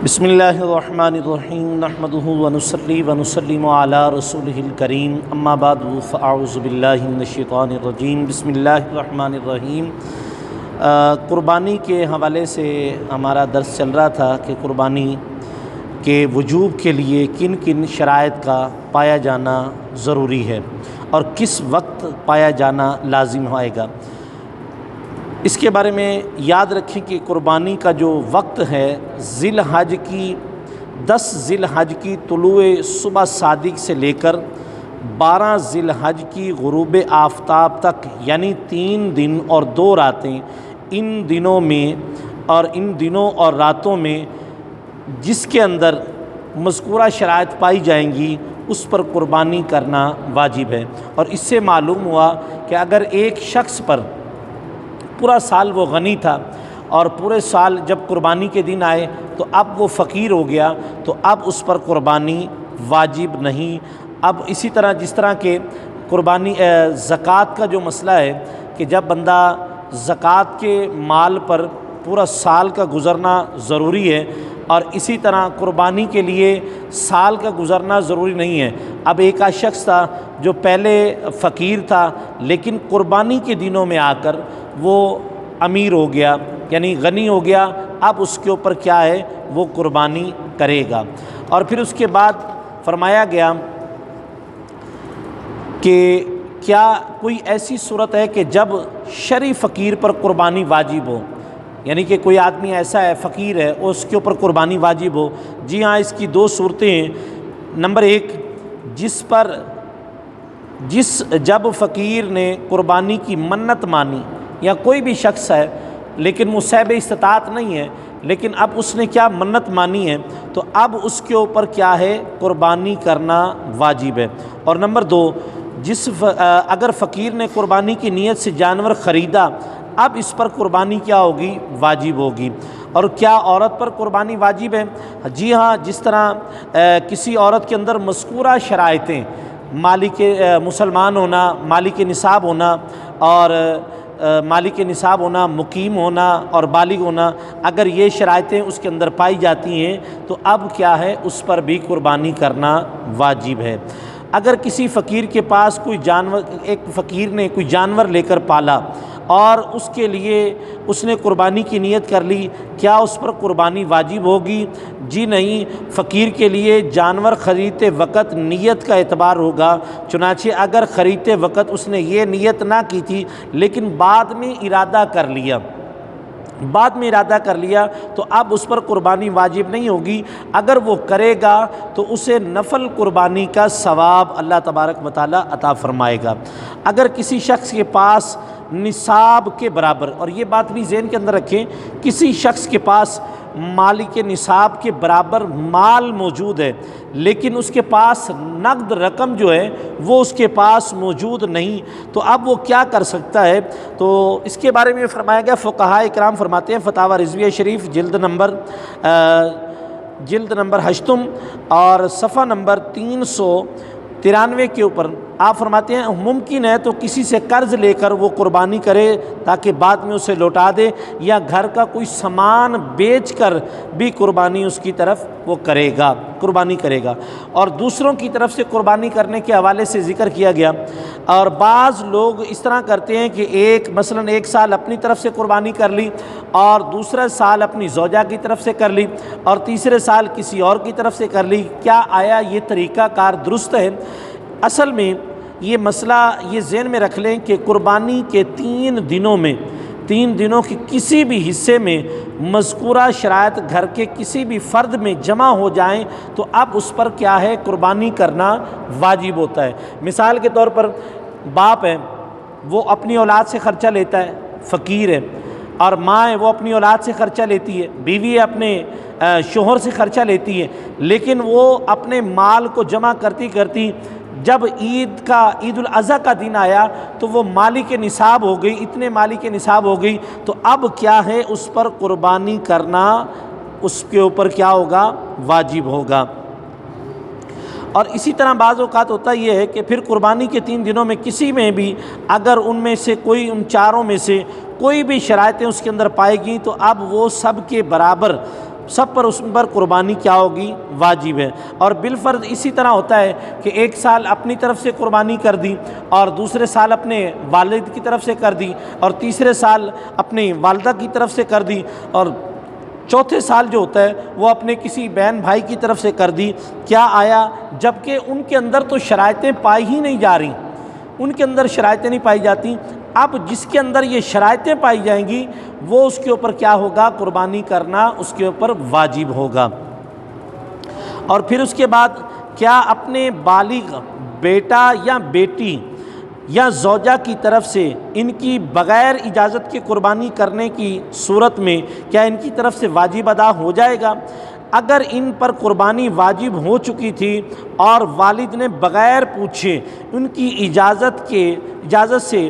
بسم اللہ الرحمن الرحیم نحمدہ ونصلی ونسلم علی رسولہ الکریم اما بعد فاعوذ باللہ من الشیطان الرجیم بسم اللہ الرحمن الرحیم۔ قربانی کے حوالے سے ہمارا درس چل رہا تھا کہ قربانی کے وجوب کے لیے کن کن شرائط کا پایا جانا ضروری ہے اور کس وقت پایا جانا لازم آئے گا۔ اس کے بارے میں یاد رکھیں کہ قربانی کا جو وقت ہے ذی الحج کی 10 ذی الحج کی طلوع صبح صادق سے لے کر 12 ذی الحج کی غروب آفتاب تک، یعنی 3 دن اور 2 راتیں، ان دنوں اور راتوں میں جس کے اندر مذکورہ شرائط پائی جائیں گی اس پر قربانی کرنا واجب ہے۔ اور اس سے معلوم ہوا کہ اگر ایک شخص پر پورا سال وہ غنی تھا اور پورے سال جب قربانی کے دن آئے تو اب وہ فقیر ہو گیا تو اب اس پر قربانی واجب نہیں۔ اب اسی طرح جس طرح کہ قربانی زکوٰۃ کا جو مسئلہ ہے کہ جب بندہ زکوٰۃ کے مال پر پورا سال کا گزرنا ضروری ہے، اور اسی طرح قربانی کے لیے سال کا گزرنا ضروری نہیں ہے۔ اب ایک شخص تھا جو پہلے فقیر تھا لیکن قربانی کے دنوں میں آ کر وہ امیر ہو گیا، یعنی غنی ہو گیا، اب اس کے اوپر کیا ہے، وہ قربانی کرے گا۔ اور پھر اس کے بعد فرمایا گیا کہ کیا کوئی ایسی صورت ہے کہ جب شرعی فقیر پر قربانی واجب ہو، یعنی کہ کوئی آدمی ایسا ہے فقیر ہے اور اس کے اوپر قربانی واجب ہو؟ جی ہاں، اس کی 2 صورتیں ہیں۔ نمبر 1، جب فقیر نے قربانی کی منت مانی، یا کوئی بھی شخص ہے لیکن مصحب استطاعت نہیں ہے لیکن اب اس نے کیا منت مانی ہے تو اب اس کے اوپر کیا ہے، قربانی کرنا واجب ہے۔ اور نمبر 2، اگر فقیر نے قربانی کی نیت سے جانور خریدا، اب اس پر قربانی کیا ہوگی، واجب ہوگی۔ اور کیا عورت پر قربانی واجب ہے؟ جی ہاں، جس طرح کسی عورت کے اندر مذکورہ شرائطیں، مالک مسلمان ہونا، مالک نصاب ہونا، اور مالک نصاب ہونا، مقیم ہونا اور بالغ ہونا، اگر یہ شرائطیں اس کے اندر پائی جاتی ہیں تو اب کیا ہے، اس پر بھی قربانی کرنا واجب ہے۔ اگر کسی فقیر کے پاس ایک فقیر نے کوئی جانور لے کر پالا اور اس کے لیے اس نے قربانی کی نیت کر لی، کیا اس پر قربانی واجب ہوگی؟ جی نہیں، فقیر کے لیے جانور خریدتے وقت نیت کا اعتبار ہوگا۔ چنانچہ اگر خریدتے وقت اس نے یہ نیت نہ کی تھی لیکن بعد میں ارادہ کر لیا تو اب اس پر قربانی واجب نہیں ہوگی۔ اگر وہ کرے گا تو اسے نفل قربانی کا ثواب اللہ تبارک و تعالی عطا فرمائے گا۔ اگر کسی شخص کے پاس نصاب کے برابر، اور یہ بات بھی ذہن کے اندر رکھیں، کسی شخص کے پاس مالک نصاب کے برابر مال موجود ہے لیکن اس کے پاس نقد رقم جو ہے وہ اس کے پاس موجود نہیں، تو اب وہ کیا کر سکتا ہے؟ تو اس کے بارے میں فرمایا گیا، فقہاء اکرام فرماتے ہیں، فتاوی رضویہ شریف جلد نمبر 8 اور صفحہ نمبر 393 کے اوپر آپ فرماتے ہیں، ممکن ہے تو کسی سے قرض لے کر وہ قربانی کرے تاکہ بعد میں اسے لوٹا دے، یا گھر کا کوئی سامان بیچ کر بھی قربانی اس کی طرف وہ قربانی کرے گا۔ اور دوسروں کی طرف سے قربانی کرنے کے حوالے سے ذکر کیا گیا، اور بعض لوگ اس طرح کرتے ہیں کہ مثلا ایک سال اپنی طرف سے قربانی کر لی اور دوسرا سال اپنی زوجہ کی طرف سے کر لی اور تیسرے سال کسی اور کی طرف سے کر لی۔ کیا آیا یہ طریقہ کار درست ہے؟ اصل میں یہ مسئلہ یہ ذہن میں رکھ لیں کہ قربانی کے 3 دنوں کے کسی بھی حصے میں مذکورہ شرائط گھر کے کسی بھی فرد میں جمع ہو جائیں تو اب اس پر کیا ہے، قربانی کرنا واجب ہوتا ہے۔ مثال کے طور پر باپ ہے، وہ اپنی اولاد سے خرچہ لیتا ہے، فقیر ہے، اور ماں ہے، وہ اپنی اولاد سے خرچہ لیتی ہے، بیوی اپنے شوہر سے خرچہ لیتی ہے، لیکن وہ اپنے مال کو جمع کرتی جب عید الاضحیٰ کا دن آیا تو وہ مالک نصاب ہو گئی، اتنے مالک نصاب ہو گئی، تو اب کیا ہے، اس پر قربانی کرنا اس کے اوپر کیا ہوگا، واجب ہوگا۔ اور اسی طرح بعض اوقات ہوتا یہ ہے کہ پھر قربانی کے 3 دنوں میں کسی میں بھی اگر ان 4 میں سے کوئی بھی شرائطیں اس کے اندر پائے گی تو اب وہ سب کے برابر سب پر اس پر قربانی کیا ہوگی؟ واجب ہے۔ اور بالفرض اسی طرح ہوتا ہے کہ ایک سال اپنی طرف سے قربانی کر دی اور دوسرے سال اپنے والد کی طرف سے کر دی اور تیسرے سال اپنی والدہ کی طرف سے کر دی اور چوتھے سال جو ہوتا ہے وہ اپنے کسی بہن بھائی کی طرف سے کر دی۔ کیا آیا؟ جبکہ ان کے اندر تو شرائطیں پائی ہی نہیں جا رہی، ان کے اندر شرائطیں نہیں پائی جاتی۔ اب جس کے اندر یہ شرائطیں پائی جائیں گی وہ اس کے اوپر کیا ہوگا؟ قربانی کرنا اس کے اوپر واجب ہوگا۔ اور پھر اس کے بعد کیا اپنے بالغ بیٹا یا بیٹی یا زوجہ کی طرف سے ان کی بغیر اجازت کے قربانی کرنے کی صورت میں کیا ان کی طرف سے واجب ادا ہو جائے گا؟ اگر ان پر قربانی واجب ہو چکی تھی اور والد نے بغیر پوچھے ان کی اجازت سے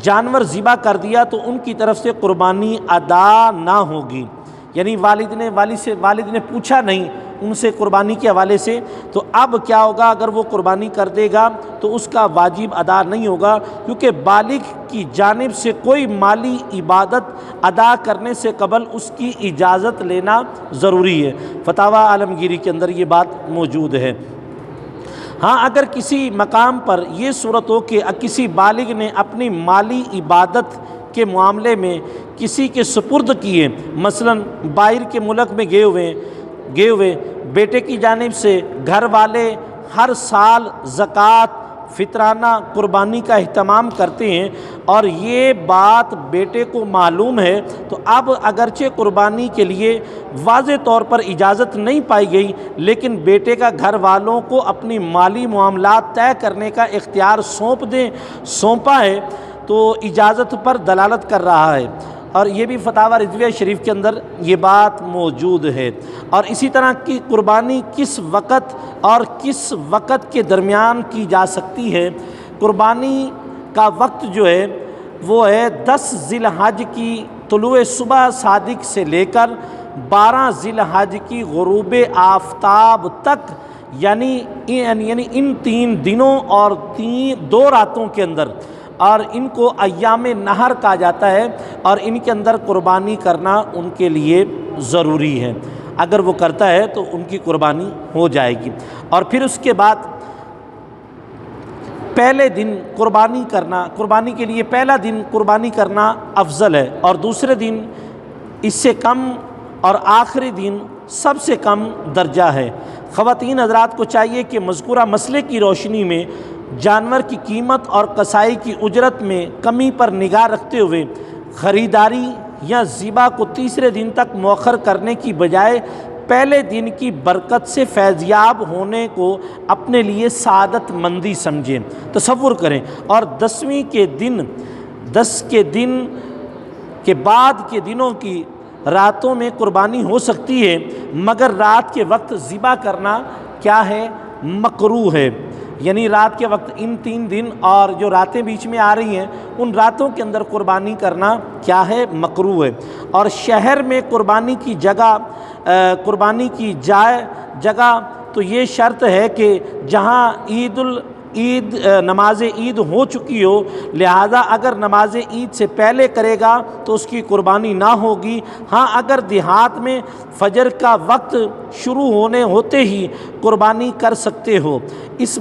جانور ذبح کر دیا تو ان کی طرف سے قربانی ادا نہ ہوگی۔ یعنی والد نے پوچھا نہیں ان سے قربانی کے حوالے سے، تو اب کیا ہوگا؟ اگر وہ قربانی کر دے گا تو اس کا واجب ادا نہیں ہوگا، کیونکہ بالغ کی جانب سے کوئی مالی عبادت ادا کرنے سے قبل اس کی اجازت لینا ضروری ہے۔ فتاوی عالمگیری کے اندر یہ بات موجود ہے۔ ہاں، اگر کسی مقام پر یہ صورت ہو کہ کسی بالغ نے اپنی مالی عبادت کے معاملے میں کسی کے سپرد کیے، مثلا باہر کے ملک میں گئے ہوئے بیٹے کی جانب سے گھر والے ہر سال زکوٰۃ، فطرانہ قربانی کا اہتمام کرتے ہیں اور یہ بات بیٹے کو معلوم ہے، تو اب اگرچہ قربانی کے لیے واضح طور پر اجازت نہیں پائی گئی، لیکن بیٹے کا گھر والوں کو اپنی مالی معاملات طے کرنے کا اختیار سونپا ہے، تو اجازت پر دلالت کر رہا ہے۔ اور یہ بھی فتاوی رضویہ شریف کے اندر یہ بات موجود ہے۔ اور اسی طرح کی قربانی کس وقت کے درمیان کی جا سکتی ہے؟ قربانی کا وقت جو ہے وہ ہے 10 ذی الحجہ کی طلوع صبح صادق سے لے کر 12 ذی الحجہ کی غروب آفتاب تک، یعنی ان 3 دنوں اور 2 راتوں کے اندر، اور ان کو ایام نہر کہا جاتا ہے، اور ان کے اندر قربانی کرنا ان کے لیے ضروری ہے۔ اگر وہ کرتا ہے تو ان کی قربانی ہو جائے گی۔ اور پھر اس کے بعد پہلے دن قربانی کے لیے پہلا دن قربانی کرنا افضل ہے، اور دوسرے دن اس سے کم، اور آخری دن سب سے کم درجہ ہے۔ خواتین حضرات کو چاہیے کہ مذکورہ مسئلے کی روشنی میں جانور کی قیمت اور کسائی کی اجرت میں کمی پر نگاہ رکھتے ہوئے خریداری یا ذبح کو تیسرے دن تک مؤخر کرنے کی بجائے پہلے دن کی برکت سے فیضیاب ہونے کو اپنے لیے سعادت مندی سمجھیں۔ تصور کریں، اور 10 کے دن کے بعد کے دنوں کی راتوں میں قربانی ہو سکتی ہے، مگر رات کے وقت ذبح کرنا کیا ہے؟ مکروہ ہے۔ یعنی رات کے وقت ان 3 دن اور جو راتیں بیچ میں آ رہی ہیں ان راتوں کے اندر قربانی کرنا کیا ہے؟ مکروہ ہے۔ اور شہر میں قربانی کی جگہ تو یہ شرط ہے کہ جہاں نماز عید ہو چکی ہو، لہذا اگر نماز عید سے پہلے کرے گا تو اس کی قربانی نہ ہوگی۔ ہاں، اگر دیہات میں فجر کا وقت شروع ہوتے ہی قربانی کر سکتے ہو۔ اس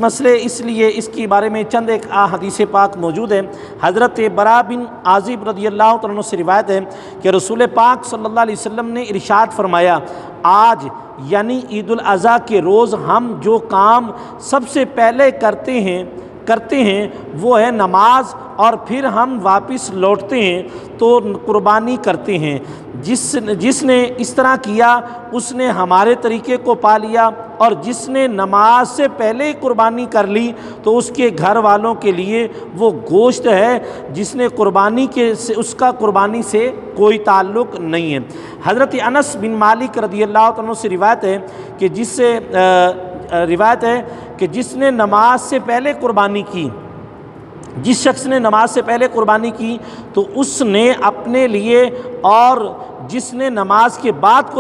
لیے اس کے بارے میں چند ایک حدیث پاک موجود ہے۔ حضرت برا بن عازب رضی اللہ عنہ سے روایت ہے کہ رسول پاک صلی اللہ علیہ وسلم نے ارشاد فرمایا، آج یعنی عید الاضحیٰ کے روز ہم جو کام سب سے پہلے کرتے ہیں وہ ہے نماز، اور پھر ہم واپس لوٹتے ہیں تو قربانی کرتے ہیں۔ جس نے اس طرح کیا اس نے ہمارے طریقے کو پا لیا، اور جس نے نماز سے پہلے قربانی کر لی تو اس کے گھر والوں کے لیے وہ گوشت ہے جس نے اس کا قربانی سے کوئی تعلق نہیں ہے۔ حضرت انس بن مالک رضی اللہ عنہ سے روایت ہے کہ جس نے نماز سے پہلے قربانی کی، جس شخص نے نماز سے پہلے قربانی کی تو اس نے اپنے لیے اور جس نے نماز کے بعد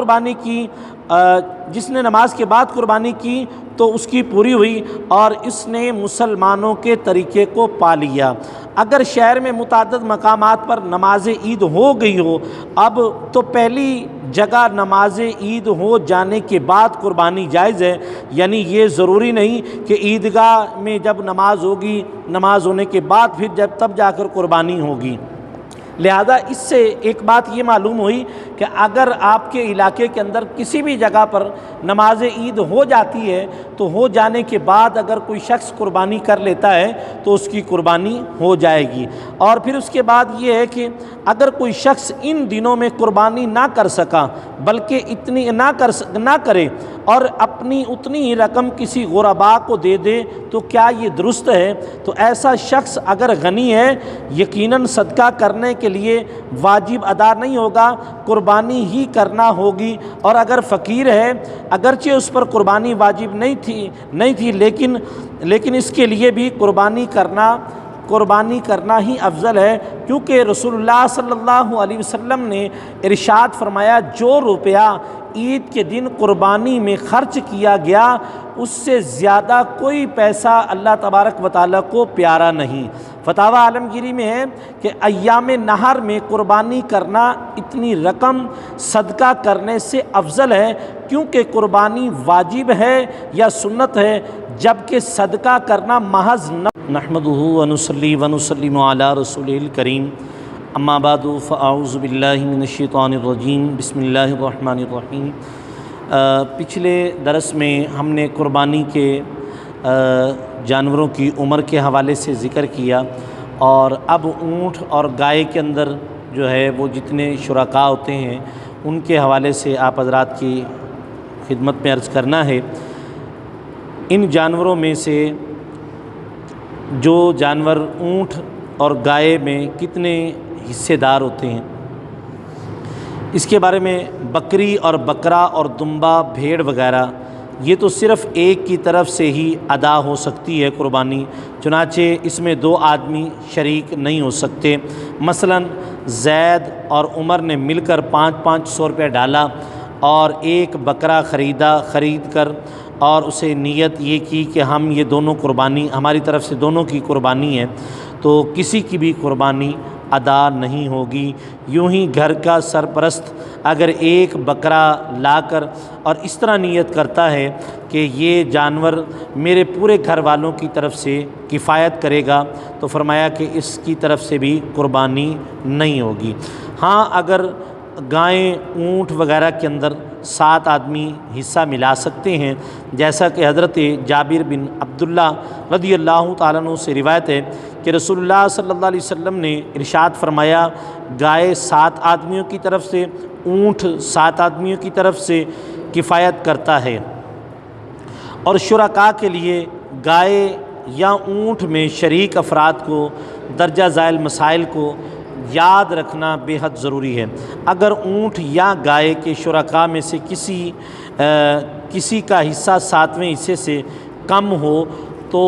قربانی کی تو اس کی پوری ہوئی اور اس نے مسلمانوں کے طریقے کو پا لیا۔ اگر شہر میں متعدد مقامات پر نماز عید ہو گئی ہو اب تو پہلی جگہ نماز عید ہو جانے کے بعد قربانی جائز ہے، یعنی یہ ضروری نہیں کہ عیدگاہ میں جب نماز ہوگی، نماز ہونے کے بعد پھر تب جا کر قربانی ہوگی۔ لہذا اس سے ایک بات یہ معلوم ہوئی کہ اگر آپ کے علاقے کے اندر کسی بھی جگہ پر نماز عید ہو جاتی ہے تو ہو جانے کے بعد اگر کوئی شخص قربانی کر لیتا ہے تو اس کی قربانی ہو جائے گی۔ اور پھر اس کے بعد یہ ہے کہ اگر کوئی شخص ان دنوں میں قربانی نہ کر سکا بلکہ اتنی نہ کرے اور اپنی اتنی ہی رقم کسی غرباء کو دے دے تو کیا یہ درست ہے؟ تو ایسا شخص اگر غنی ہے یقیناً صدقہ کرنے کے لیے واجب ادا نہیں ہوگا، قربانی ہی کرنا ہوگی، اور اگر فقیر ہے اگرچہ اس پر قربانی واجب نہیں تھی لیکن اس کے لیے بھی قربانی کرنا ہی افضل ہے، کیونکہ رسول اللہ صلی اللہ علیہ وسلم نے ارشاد فرمایا جو روپیہ عید کے دن قربانی میں خرچ کیا گیا اس سے زیادہ کوئی پیسہ اللہ تبارک و تعالیٰ کو پیارا نہیں۔ فتاوی عالمگیری میں ہے کہ ایام نہر میں قربانی کرنا اتنی رقم صدقہ کرنے سے افضل ہے، کیونکہ قربانی واجب ہے یا سنت ہے جبکہ صدقہ کرنا محض نحمدہ ونصلی ونسلم علی رسولہ الکریم، اما بعد فاعوذ باللہ من الشیطان الرجیم، بسم اللہ الرحمن الرحیم۔ پچھلے درس میں ہم نے قربانی کے جانوروں کی عمر کے حوالے سے ذکر کیا، اور اب اونٹ اور گائے کے اندر جو ہے وہ جتنے شرکاء ہوتے ہیں ان کے حوالے سے آپ حضرات کی خدمت میں عرض کرنا ہے۔ ان جانوروں میں سے جو جانور اونٹ اور گائے میں کتنے حصے دار ہوتے ہیں اس کے بارے میں بکری اور بکرا اور دمبا بھیڑ وغیرہ یہ تو صرف ایک کی طرف سے ہی ادا ہو سکتی ہے قربانی، چنانچہ اس میں دو آدمی شریک نہیں ہو سکتے۔ مثلا زید اور عمر نے مل کر 500 روپے ڈالا اور ایک بکرا خرید کر اور اسے نیت یہ کی کہ ہم یہ دونوں قربانی ہماری طرف سے دونوں کی قربانی ہے، تو کسی کی بھی قربانی ادا نہیں ہوگی۔ یوں ہی گھر کا سرپرست اگر ایک بکرا لا کر اور اس طرح نیت کرتا ہے کہ یہ جانور میرے پورے گھر والوں کی طرف سے کفایت کرے گا تو فرمایا کہ اس کی طرف سے بھی قربانی نہیں ہوگی۔ ہاں اگر گائیں اونٹ وغیرہ کے اندر 7 آدمی حصہ ملا سکتے ہیں، جیسا کہ حضرت جابر بن عبداللہ رضی اللہ تعالیٰ عنہ سے روایت ہے کہ رسول اللہ صلی اللہ علیہ وسلم نے ارشاد فرمایا گائے 7 آدمیوں کی طرف سے، اونٹ 7 آدمیوں کی طرف سے کفایت کرتا ہے۔ اور شرکاء کے لیے گائے یا اونٹ میں شریک افراد کو درجہ ذیل مسائل کو یاد رکھنا بے حد ضروری ہے۔ اگر اونٹ یا گائے کے شرکاء میں سے کسی کا حصہ 7ویں حصے سے کم ہو تو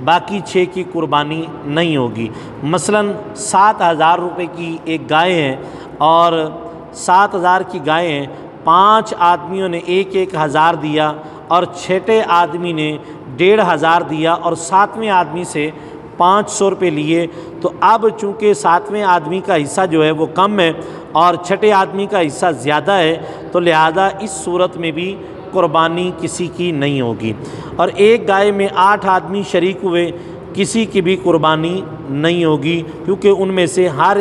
باقی 6 کی قربانی نہیں ہوگی۔ مثلا 7,000 روپے کی ایک گائے ہے اور 7,000 کی گائے ہیں، 5 آدمیوں نے 1,000 دیا اور 6 آدمی نے 1,500 دیا اور 7ویں آدمی سے 500 روپے لیے، تو اب چونکہ 7ویں آدمی کا حصہ جو ہے وہ کم ہے اور 6 آدمی کا حصہ زیادہ ہے تو لہذا اس صورت میں بھی قربانی کسی کی نہیں ہوگی۔ اور ایک گائے میں 8 آدمی شریک ہوئے، کسی کی بھی قربانی نہیں ہوگی، کیونکہ ان میں سے ہر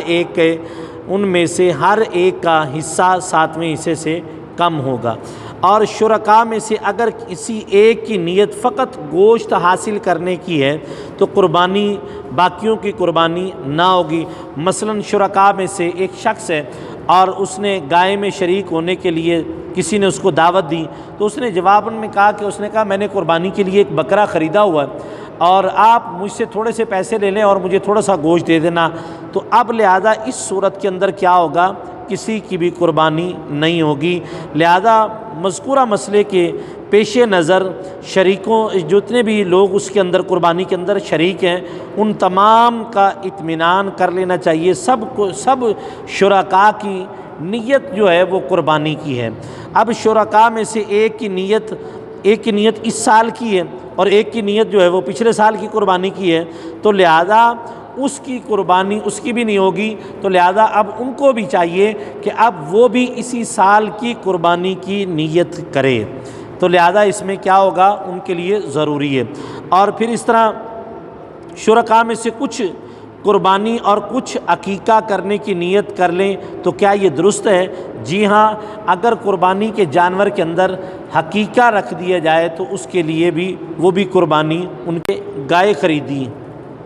ایک کا حصہ 7ویں حصے سے کم ہوگا۔ اور شرکاء میں سے اگر کسی ایک کی نیت فقط گوشت حاصل کرنے کی ہے تو قربانی باقیوں کی قربانی نہ ہوگی۔ مثلا شرکاء میں سے ایک شخص ہے اور اس نے گائے میں شریک ہونے کے لیے کسی نے اس کو دعوت دی تو اس نے جواباً میں کہا میں نے قربانی کے لیے ایک بکرا خریدا ہوا ہے اور آپ مجھ سے تھوڑے سے پیسے لے لیں اور مجھے تھوڑا سا گوشت دے دینا، تو اب لہذا اس صورت کے اندر کیا ہوگا، کسی کی بھی قربانی نہیں ہوگی۔ لہذا مذکورہ مسئلے کے پیش نظر شریکوں جتنے بھی لوگ اس کے اندر قربانی کے اندر شریک ہیں ان تمام کا اطمینان کر لینا چاہیے، سب شرکاء کی نیت جو ہے وہ قربانی کی ہے۔ اب شرکاء میں سے ایک کی نیت اس سال کی ہے اور ایک کی نیت جو ہے وہ پچھلے سال کی قربانی کی ہے، تو لہذا اس کی قربانی اس کی بھی نہیں ہوگی، تو لہذا اب ان کو بھی چاہیے کہ اب وہ بھی اسی سال کی قربانی کی نیت کرے، تو لہذا اس میں کیا ہوگا ان کے لیے ضروری ہے۔ اور پھر اس طرح شرکاء میں سے کچھ قربانی اور کچھ عقیقہ کرنے کی نیت کر لیں تو کیا یہ درست ہے؟ جی ہاں، اگر قربانی کے جانور کے اندر عقیقہ رکھ دیا جائے تو اس کے لیے بھی وہ بھی قربانی ان کے گائے خریدی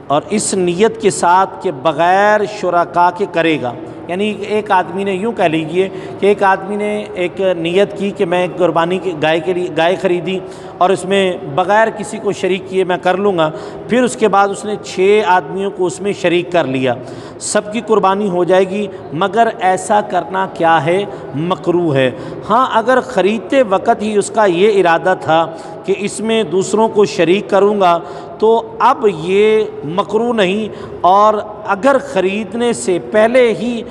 اور اس نیت کے ساتھ کہ بغیر شرکاء کے کرے گا، یعنی ایک آدمی نے یوں کہہ لیجئے کہ ایک آدمی نے ایک نیت کی کہ میں قربانی کی گائے کے لیے گائے خریدی اور اس میں بغیر کسی کو شریک کیے میں کر لوں گا، پھر اس کے بعد اس نے 6 آدمیوں کو اس میں شریک کر لیا، سب کی قربانی ہو جائے گی، مگر ایسا کرنا کیا ہے؟ مکروہ ہے۔ ہاں اگر خریدتے وقت ہی اس کا یہ ارادہ تھا کہ اس میں دوسروں کو شریک کروں گا تو اب یہ مکروہ نہیں، اور اگر خریدنے سے پہلے ہی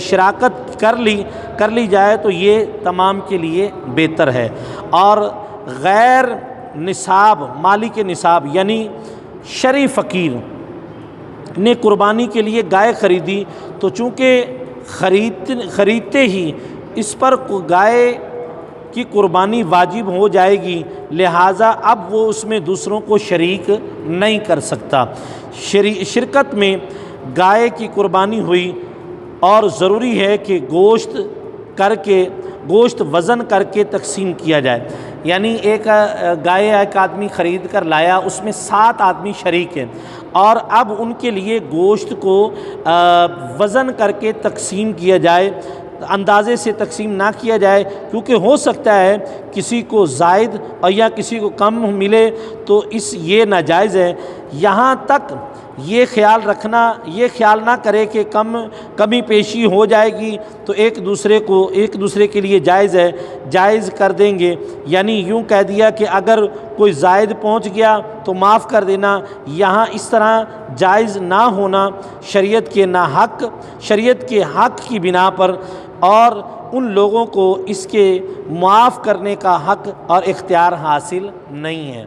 شراکت کر لی جائے تو یہ تمام کے لیے بہتر ہے۔ اور غیر نصاب مالک نصاب یعنی شرعی فقیر نے قربانی کے لیے گائے خریدی تو چونکہ خریدتے ہی اس پر گائے کی قربانی واجب ہو جائے گی، لہٰذا اب وہ اس میں دوسروں کو شریک نہیں کر سکتا۔ شرکت میں گائے کی قربانی ہوئی اور ضروری ہے کہ گوشت وزن کر کے تقسیم کیا جائے، یعنی ایک گائے ایک آدمی خرید کر لایا، اس میں 7 آدمی شریک ہیں اور اب ان کے لیے گوشت کو وزن کر کے تقسیم کیا جائے، اندازے سے تقسیم نہ کیا جائے، کیونکہ ہو سکتا ہے کسی کو زائد اور یا کسی کو کم ملے تو یہ ناجائز ہے۔ یہاں تک یہ خیال نہ کرے کہ کمی پیشی ہو جائے گی تو ایک دوسرے کے لیے جائز کر دیں گے، یعنی یوں کہہ دیا کہ اگر کوئی زائد پہنچ گیا تو معاف کر دینا، یہاں اس طرح جائز نہ ہونا شریعت کے حق کی بنا پر، اور ان لوگوں کو اس کے معاف کرنے کا حق اور اختیار حاصل نہیں ہے۔